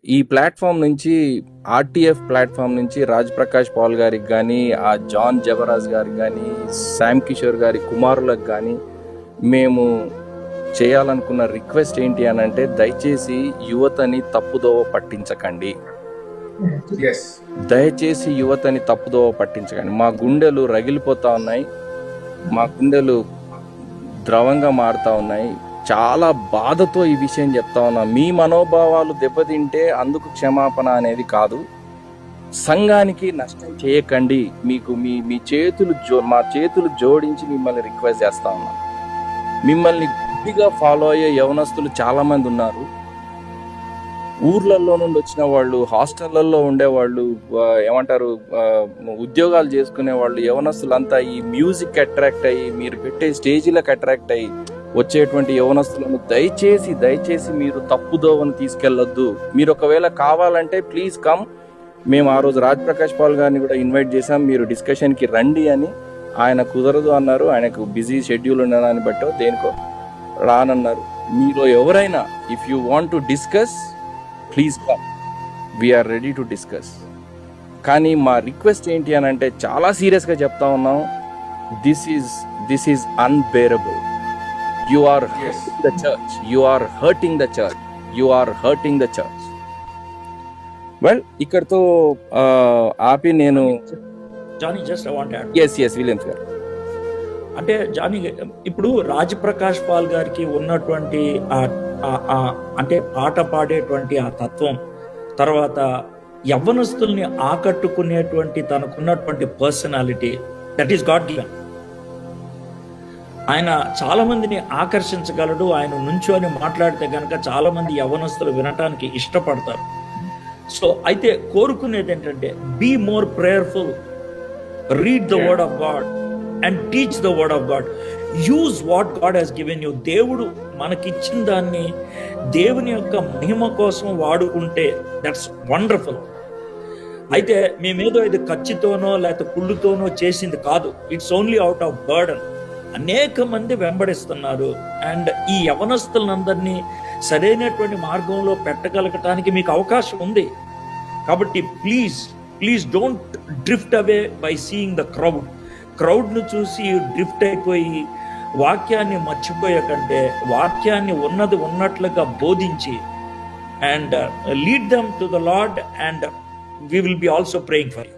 ఈ ప్లాట్ఫామ్ నుంచి, RTF platform నుంచి రాజ్ ప్రకాష్ పాల్ గారికి కానీ, ఆ జాన్ జబరాజ్ గారికి కానీ, శామ్ కిషోర్ గారి కుమారులకు కానీ మేము చేయాలనుకున్న రిక్వెస్ట్ ఏంటి అని అంటే, దయచేసి యువతని తప్పుదోవ పట్టించకండి. దయచేసి యువతని తప్పుదోవ పట్టించకండి. మా గుండెలు రగిలిపోతా ఉన్నాయి, మా గుండెలు ద్రవంగా మారుతా ఉన్నాయి. చాలా బాధతో ఈ విషయం చెప్తా ఉన్నా. మీ మనోభావాలు దెబ్బతింటే అందుకు క్షమాపణ అనేది కాదు. సంఘానికి నష్టం చేయకండి. మీకు మీ చేతులు మా చేతులు జోడించి మిమ్మల్ని రిక్వెస్ట్ చేస్తా ఉన్నా. మిమ్మల్ని గుడ్డిగా ఫాలో అయ్యే యవనస్తులు చాలా మంది ఉన్నారు. ఊర్లలో నుండి వచ్చిన వాళ్ళు, హాస్టళ్లలో ఉండేవాళ్ళు, ఏమంటారు, ఉద్యోగాలు చేసుకునే వాళ్ళు, యవనస్తులంతా ఈ మ్యూజిక్ అట్రాక్ట్ అయ్యి, మీరు పెట్టే స్టేజీలకు అట్రాక్ట్ అయ్యి వచ్చేటువంటి యవనస్తులను దయచేసి మీరు తప్పుదోవను తీసుకెళ్లొద్దు. మీరు ఒకవేళ కావాలంటే ప్లీజ్ కమ్. మేము ఆ రోజు రాజ్ ప్రకాష్ పాల్ గారిని కూడా ఇన్వైట్ చేశాం, మీరు డిస్కషన్కి రండి అని. ఆయన కుదరదు అన్నారు, ఆయనకు బిజీ షెడ్యూల్ ఉన్నదాన్ని బట్టో దేనికో రానన్నారు. మీలో ఎవరైనా if you want to discuss, please come, we're ready to discuss. కానీ మా రిక్వెస్ట్ ఏంటి అని అంటే, చాలా సీరియస్గా చెప్తా ఉన్నాం, this is unbearable. You are hurting the church. You are hurting the church. You are hurting the church. Well, ఇక్కడతో ఆపి నేను Johnny just I want add. S Williams గారు, అంటే జానీ, ఇప్పుడు రాజ్ ప్రకాష్ పాల్ గారికి ఉన్నటువంటి అంటే పాట పాడేటువంటి ఆ తత్వం, తర్వాత యవ్వనస్తుల్ని ఆకట్టుకునేటువంటి తనకున్నటువంటి personality, that is God given. ఆయన చాలా మందిని ఆకర్షించగలడు. ఆయన నుంచోని మాట్లాడితే కనుక చాలా మంది యవ్వనస్తులు వినటానికి ఇష్టపడతారు. సో అయితే కోరుకునేది ఏంటంటే, be more prayerful, read the word of God and teach the word of God. Use what God has given you. దేవుడు మనకిచ్చిన దాన్ని దేవుని యొక్క మహిమ కోసం వాడుకుంటే దట్స్ వండర్ఫుల్. అయితే మేమేదో ఇది ఖర్చుతోనో లేకపోతే కుళ్ళుతోనో చేసింది కాదు. It's only out of burden. అనేక మంది వెంబడిస్తున్నారు. అండ్ ఈ యవనస్తులందరినీ సరైనటువంటి మార్గంలో పెట్టగలగటానికి మీకు అవకాశం ఉంది. కాబట్టి please don't drift away by seeing the క్రౌడ్ను చూసి డ్రిఫ్ట్ అయిపోయి వాక్యాన్ని మర్చిపోయకంటే, వాక్యాన్ని ఉన్నది ఉన్నట్లుగా బోధించి and lead them to the lord, and we will be also praying for you.